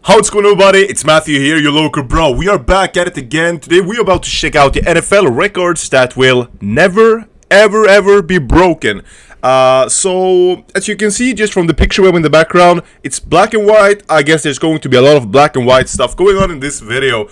How's it going, everybody? It's Matthew here, your local bro. We are back at it again. Today we are about to check out the NFL records that will never, ever be broken. So, as you can see just from the picture web in the background, it's black and white. I guess there's going to be a lot of black and white stuff going on in this video.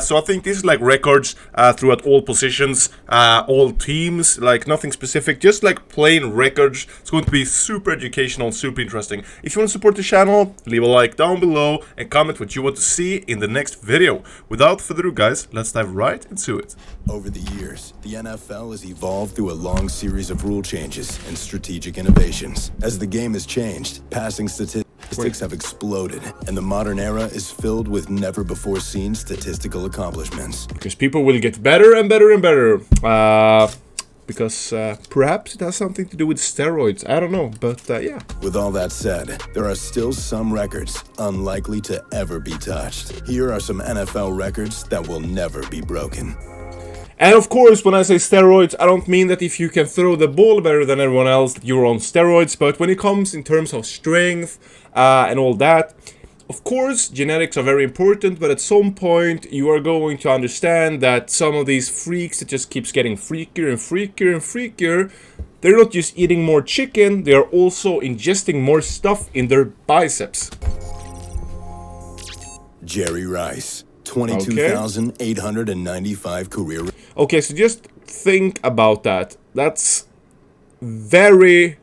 So I think this is like records throughout all positions, all teams, like nothing specific, just like plain records. It's going to be super educational, super interesting. If you want to support the channel, leave a like down below and comment what you want to see in the next video. Without further ado, guys, let's dive right into it. Over the years, the NFL has evolved through a long series of rule changes and strategic innovations. As the game has changed, passing statistics have exploded, and the modern era is filled with never-before-seen statistical accomplishments. Because people will get better and better and better. Because perhaps it has something to do with steroids. I don't know, but yeah. With all that said, there are still some records unlikely to ever be touched. Here are some NFL records that will never be broken. And of course, when I say steroids, I don't mean that if you can throw the ball better than everyone else, that you're on steroids. But when it comes in terms of strength and all that, of course, genetics are very important. But at some point, you are going to understand that some of these freaks that just keeps getting freakier and freakier and freakier, they're not just eating more chicken, they are also ingesting more stuff in their biceps. Jerry Rice, 22,895 career. Okay, so just think about that. That's very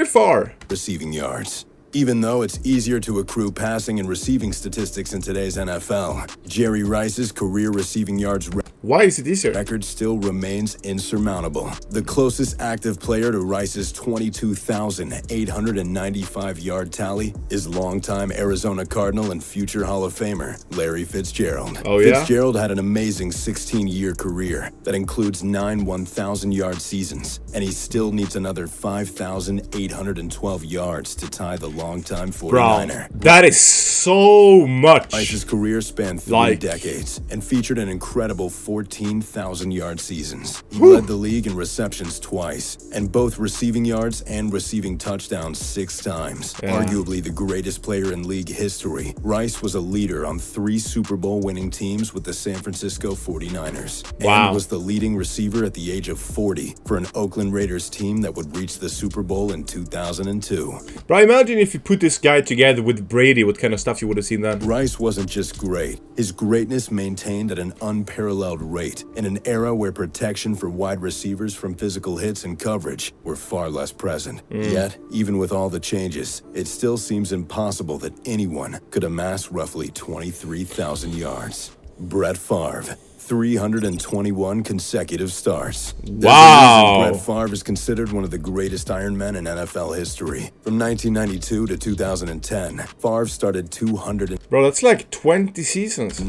far. Receiving yards. Even though it's easier to accrue passing and receiving statistics in today's NFL, Jerry Rice's career receiving yards Why is it easier? record still remains insurmountable. The closest active player to Rice's 22,895-yard tally is longtime Arizona Cardinal and future Hall of Famer Larry Fitzgerald. Oh, yeah? Fitzgerald had an amazing 16-year career that includes 9 1,000-yard seasons, and he still needs another 5,812 yards to tie the longtime 49er. Bro, that is so much. Rice's career spanned 3 decades and featured an incredible 14,000-yard seasons. He led the league in receptions twice, and both receiving yards and receiving touchdowns 6 times. Yeah. Arguably the greatest player in league history, Rice was a leader on 3 Super Bowl winning teams with the San Francisco 49ers. Wow. And was the leading receiver at the age of 40 for an Oakland Raiders team that would reach the Super Bowl in 2002. Bro, imagine if you put this guy together with Brady, what kind of stuff you would have seen then. Rice wasn't just great. His greatness maintained at an unparalleled rate in an era where protection for wide receivers from physical hits and coverage were far less present. Yet, even with all the changes, it still seems impossible that anyone could amass roughly 23,000 yards. Brett Favre. 321 consecutive starts. Wow. Brett Favre is considered one of the greatest Iron Men in NFL history. From 1992 to 2010, Favre started 297 Bro, that's like 20 seasons.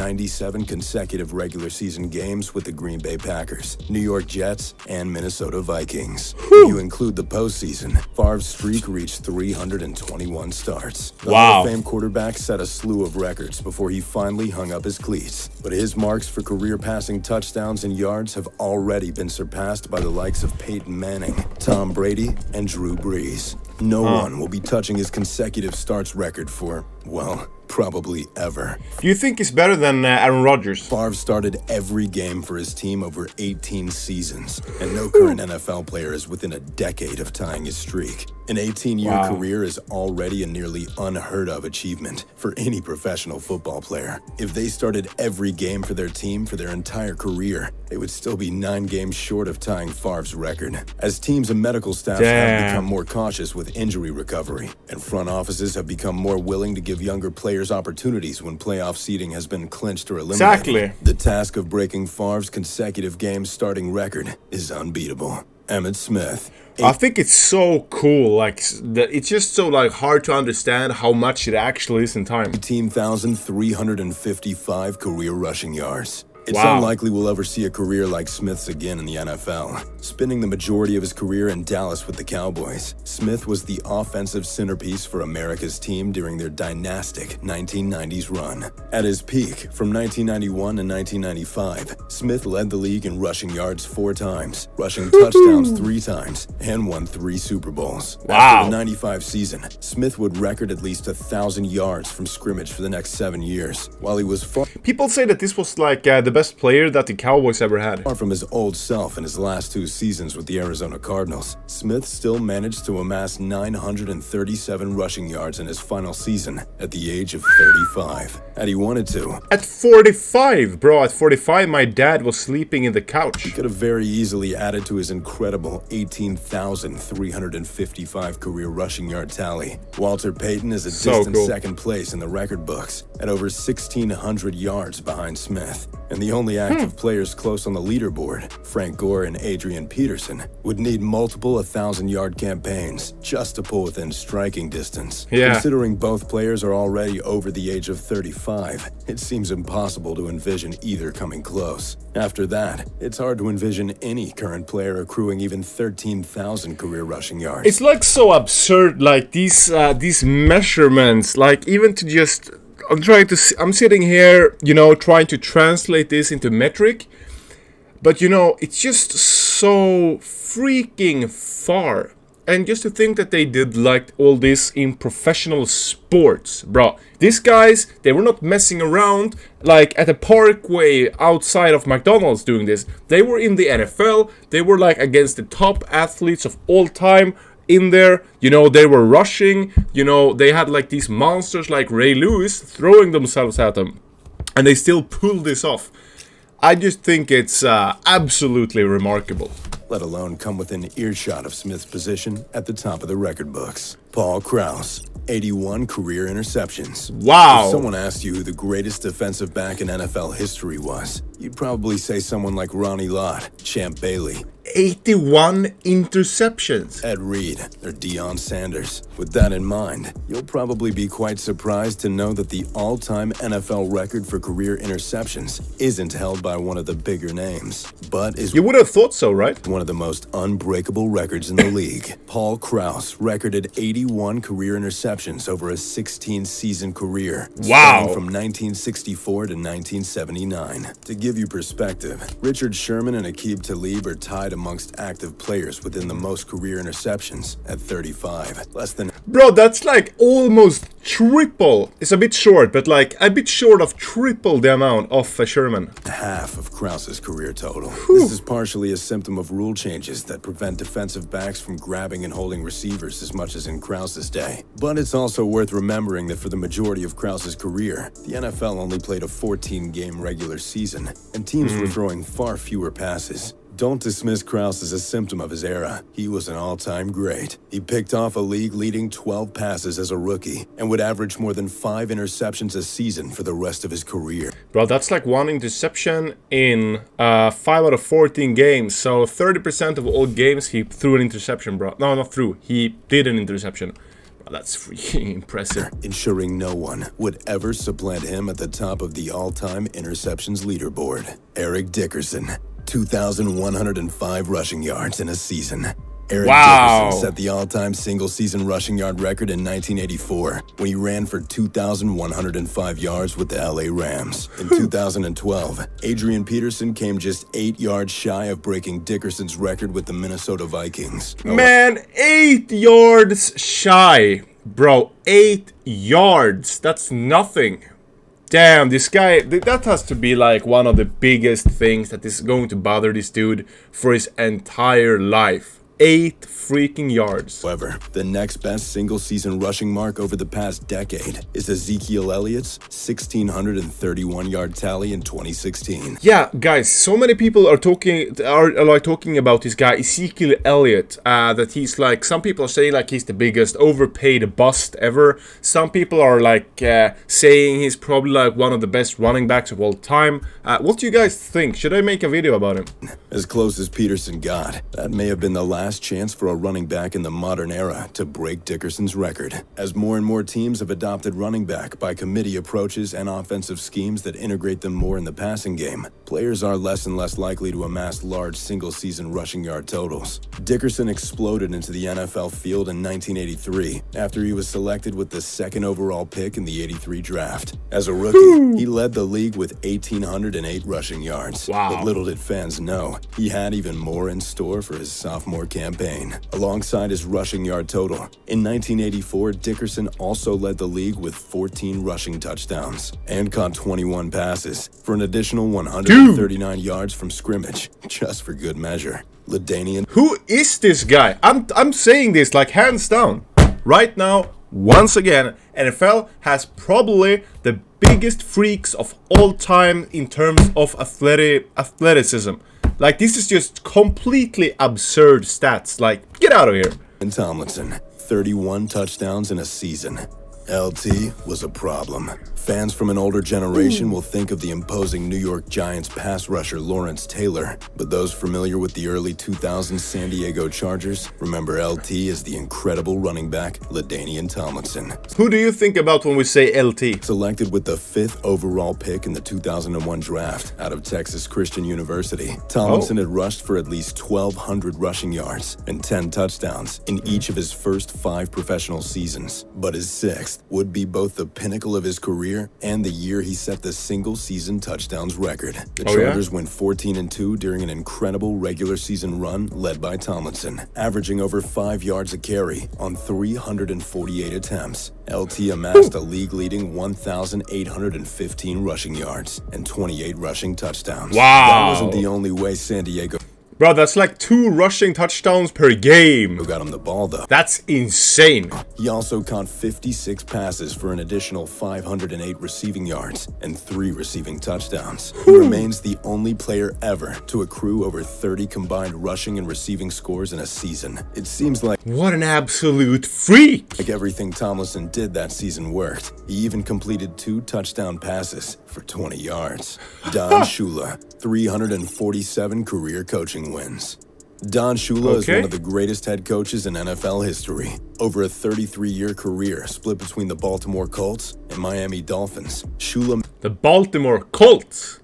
consecutive regular season games with the Green Bay Packers, New York Jets, and Minnesota Vikings. If you include the postseason, Favre's streak reached 321 starts. The Hall of Fame quarterback set a slew of records before he finally hung up his cleats. But his marks for career passing touchdowns and yards have already been surpassed by the likes of Peyton Manning, Tom Brady, and Drew Brees. No one will be touching his consecutive starts record for, well, probably ever. Do you think he's better than Aaron Rodgers? Favre started every game for his team over 18 seasons, and no current NFL player is within a decade of tying his streak. An 18-year career is already a nearly unheard-of achievement for any professional football player. If they started every game for their team for their entire career, they would still be 9 games short of tying Favre's record. As teams and medical staffs have become more cautious with injury recovery, and front offices have become more willing to give younger players opportunities when playoff seeding has been clinched or eliminated. Exactly. The task of breaking Favre's consecutive games starting record is unbeatable. Emmitt Smith. I think it's so cool, like, it's just so, like, hard to understand how much it actually is in time. 18,355 career rushing yards. It's unlikely we'll ever see a career like Smith's again in the NFL. Spending the majority of his career in Dallas with the Cowboys, Smith was the offensive centerpiece for America's team during their dynastic 1990s run. At his peak, from 1991 to 1995, Smith led the league in rushing yards 4 times, rushing touchdowns 3 times, and won 3 Super Bowls. After the 95 season, Smith would record at least 1,000 yards from scrimmage for the next 7 years. While he was far People say that this was like the best player that the Cowboys ever had. from his old self in his last 2 seasons with the Arizona Cardinals, Smith still managed to amass 937 rushing yards in his final season at the age of 35. Had he wanted to, At 45, bro, at 45 my dad was sleeping in the couch. he could have very easily added to his incredible 18,355 career rushing yard tally. Walter Payton is a distant second place in the record books at over 1,600 yards behind Smith. And the only active players close on the leaderboard, Frank Gore and Adrian Peterson, would need multiple 1,000-yard campaigns just to pull within striking distance. Yeah. Considering both players are already over the age of 35, it seems impossible to envision either coming close. After that, it's hard to envision any current player accruing even 13,000 career rushing yards. It's like so absurd, like these measurements, like even to just I'm sitting here, you know, trying to translate this into metric, but you know, it's just so freaking far. And just to think that they did like all this in professional sports, bro. These guys, they were not messing around like at a parkway outside of McDonald's doing this. They were in the NFL. They were like against the top athletes of all time in there. You know, they were rushing. You know, they had like these monsters like Ray Lewis throwing themselves at them. And they still pulled this off. I just think it's absolutely remarkable. Let alone come within earshot of Smith's position at the top of the record books. Paul Krause, 81 career interceptions. Wow. If someone asked you who the greatest defensive back in NFL history was, you'd probably say someone like Ronnie Lott, Champ Bailey, 81 interceptions. Ed Reed, or Deion Sanders. With that in mind, you'll probably be quite surprised to know that the all-time NFL record for career interceptions isn't held by one of the bigger names, but is You would have thought so, right? one of the most unbreakable records in the league. Paul Krause recorded 81 career interceptions over a 16-season career, spanning from 1964 to 1979. To give you perspective, Richard Sherman and Aqib Talib are tied amongst active players within the most career interceptions at 35. Less than Bro, that's like almost triple. It's a bit short, but like a bit short of triple the amount of Sherman. half of Krause's career total. This is partially a symptom of rule changes that prevent defensive backs from grabbing and holding receivers as much as in Krause's day. But it's also worth remembering that for the majority of Krause's career, the NFL only played a 14-game regular season, and teams were throwing far fewer passes. Don't dismiss Krause as a symptom of his era. He was an all-time great. He picked off a league-leading 12 passes as a rookie and would average more than 5 interceptions a season for the rest of his career. Bro, that's like 1 interception in 5 out of 14 games. So 30% of all games he threw an interception, bro. No, not threw. He did an interception. Bro, that's freaking impressive. Ensuring no one would ever supplant him at the top of the all-time interceptions leaderboard. Eric Dickerson, 2,105 rushing yards in a season. Eric Dickerson set the all-time single-season rushing yard record in 1984 when he ran for 2,105 yards with the LA Rams. In 2012, Adrian Peterson came just 8 yards shy of breaking Dickerson's record with the Minnesota Vikings. Man, 8 yards shy. Bro, 8 yards. That's nothing. Damn, this guy, that has to be like one of the biggest things that is going to bother this dude for his entire life. 8 freaking yards. However, the next best single-season rushing mark over the past decade is Ezekiel Elliott's 1,631-yard tally in 2016. Yeah, guys, so many people are talking about this guy Ezekiel Elliott. That he's like, some people are saying like he's the biggest overpaid bust ever. Some people are like saying he's probably like one of the best running backs of all time. What do you guys think? Should I make a video about him? As close as Peterson got, that may have been the last last chance for a running back in the modern era to break Dickerson's record. As more and more teams have adopted running back by committee approaches and offensive schemes that integrate them more in the passing game, players are less and less likely to amass large single-season rushing yard totals. Dickerson exploded into the NFL field in 1983 after he was selected with the second overall pick in the '83 draft. As a rookie, he led the league with 1,808 rushing yards. Wow. But little did fans know, he had even more in store for his sophomore campaign. Alongside his rushing yard total, in 1984, Dickerson also led the league with 14 rushing touchdowns and caught 21 passes for an additional 139 yards from scrimmage, just for good measure. LaDainian. Who is this guy? I'm saying this like hands down. Right now, once again, NFL has probably the biggest freaks of all time in terms of athleticism. Like, this is just completely absurd stats. Like, get out of here. And Tomlinson, 31 touchdowns in a season. LT was a problem. Fans from an older generation will think of the imposing New York Giants pass rusher Lawrence Taylor, but those familiar with the early 2000s San Diego Chargers remember LT as the incredible running back LaDainian Tomlinson. Who do you think about when we say LT? Selected with the 5th overall pick in the 2001 draft out of Texas Christian University, Tomlinson had rushed for at least 1,200 rushing yards and 10 touchdowns in each of his first 5 professional seasons. But his 6th would be both the pinnacle of his career and the year he set the single-season touchdowns record. The Chargers went 14-2 during an incredible regular season run led by Tomlinson, averaging over 5 yards a carry on 348 attempts. LT amassed a league-leading 1,815 rushing yards and 28 rushing touchdowns. Wow. That wasn't the only way San Diego... Bro, that's like 2 rushing touchdowns per game. Who got him the ball, though? That's insane. He also caught 56 passes for an additional 508 receiving yards and 3 receiving touchdowns. He remains the only player ever to accrue over 30 combined rushing and receiving scores in a season. It seems like... What an absolute freak. Like everything Tomlinson did that season worked. He even completed 2 touchdown passes for 20 yards. Don Shula, 347 career coaching wins. Don Shula is one of the greatest head coaches in NFL history. Over a 33-year career split between the Baltimore Colts and Miami Dolphins, Shula... The Baltimore Colts?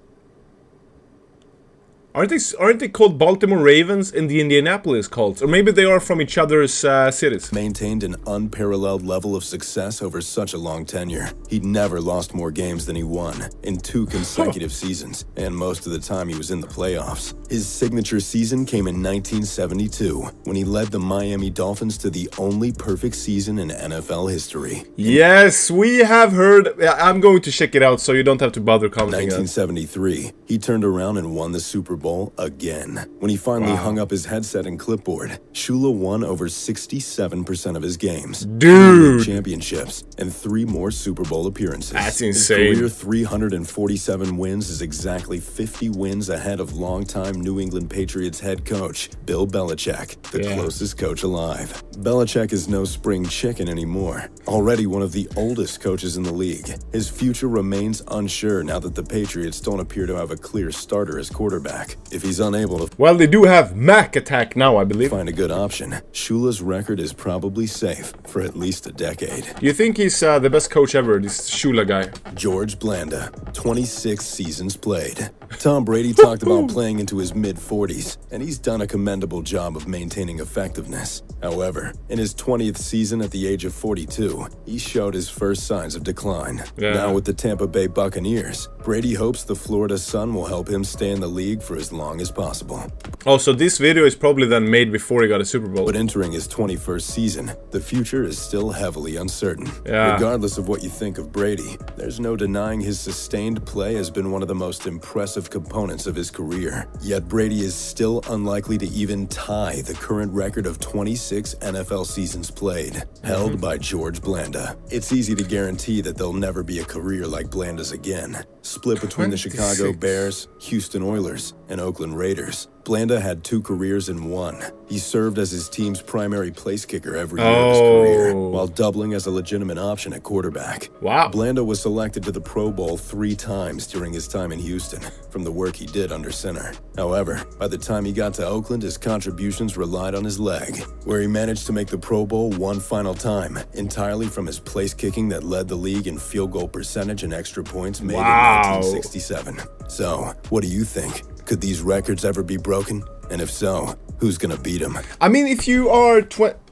Aren't they called Baltimore Ravens and the Indianapolis Colts? Or maybe they are from each other's cities. Maintained an unparalleled level of success over such a long tenure. He'd never lost more games than he won in 2 consecutive seasons, and most of the time he was in the playoffs. His signature season came in 1972, when he led the Miami Dolphins to the only perfect season in NFL history. Yes, we have heard. I'm going to check it out so you don't have to bother commenting. 1973, he turned around and won the Super Bowl again. When he finally hung up his headset and clipboard, Shula won over 67% of his games, Dude. 3 championships, and 3 more Super Bowl appearances. That's insane. His career 347 wins is exactly 50 wins ahead of longtime New England Patriots head coach Bill Belichick, the closest coach alive. Belichick is no spring chicken anymore, already one of the oldest coaches in the league. His future remains unsure now that the Patriots don't appear to have a clear starter as quarterback. If he's unable to... Well, they do have Mac Attack now, I believe. ...find a good option, Shula's record is probably safe for at least a decade. You think he's the best coach ever, this Shula guy? George Blanda, 26 seasons played. Tom Brady talked about playing into his mid-40s, and he's done a commendable job of maintaining effectiveness. However, in his 20th season at the age of 42, he showed his first signs of decline. Now with the Tampa Bay Buccaneers, Brady hopes the Florida Sun will help him stay in the league for as long as possible. Oh, so this video is probably then made before he got a Super Bowl. But entering his 21st season, the future is still heavily uncertain. Regardless of what you think of Brady, there's no denying his sustained play has been one of the most impressive components of his career. Yet Brady is still unlikely to even tie the current record of 26 NFL seasons played, held by George Blanda. It's easy to guarantee that there'll never be a career like Blanda's again. Split between the Chicago Bears, Houston Oilers, and and Oakland Raiders. Blanda had 2 careers in one. He served as his team's primary place kicker every year of his career, while doubling as a legitimate option at quarterback. Wow. Blanda was selected to the Pro Bowl 3 times during his time in Houston, from the work he did under center. However, by the time he got to Oakland, his contributions relied on his leg, where he managed to make the Pro Bowl one final time, entirely from his place kicking that led the league in field goal percentage and extra points made in 1967. So, what do you think? Could these records ever be broken? And if so, who's gonna beat them? I mean, if you are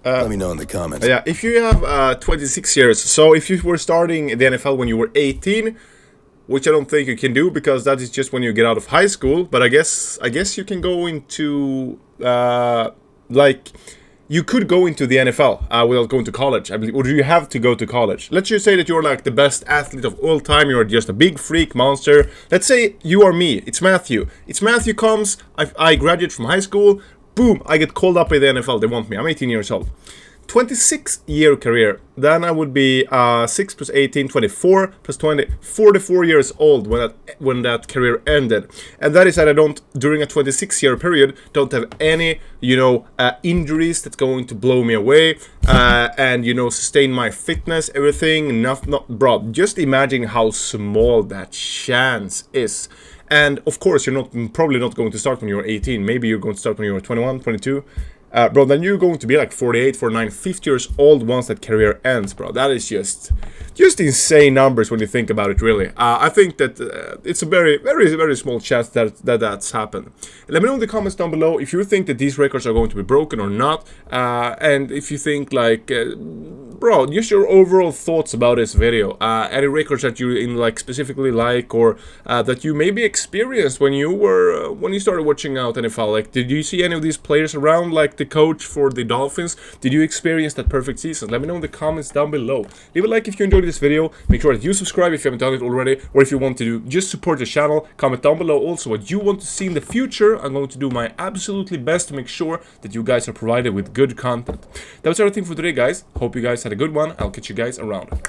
let me know in the comments. Yeah, if you have 26 years, so if you were starting the NFL when you were 18, which I don't think you can do because that is just when you get out of high school, but I guess you can go into you could go into the NFL without going to college, I believe. Or do you have to go to college? Let's just say that you're like the best athlete of all time. You're just a big freak monster. Let's say you are me. It's Matthew. It's Matthew comes. I graduate from high school. Boom. I get called up by the NFL. They want me. I'm 18 years old. 26-year career. Then I would be 6 plus 18, 24 plus 20, 44 years old when that career ended. And that is that I don't, during a 26-year period, don't have any, injuries that's going to blow me away, and, sustain my fitness, everything. Bro, just imagine how small that chance is. And of course, you're probably not going to start when you're 18. Maybe you're going to start when you're 21, 22. Bro, then you're going to be like 48, 49, 50 years old once that career ends, bro. That is just insane numbers when you think about it, really. I think that it's a very, very, very small chance that's happened. Let me know in the comments down below if you think that these records are going to be broken or not, and if you think bro, just your overall thoughts about this video. Any records that you specifically like, or that you maybe experienced when you started watching out NFL. Did you see any of these players around, like the coach for the Dolphins? Did you experience that perfect season? Let me know in the comments down below. Leave a like if you enjoyed this video. Make sure that you subscribe if you haven't done it already, or if you want to just support the channel. Comment down below also what you want to see in the future. I'm going to do my absolutely best to make sure that you guys are provided with good content. That was everything for today, guys. Hope you guys had a good one. I'll catch you guys around.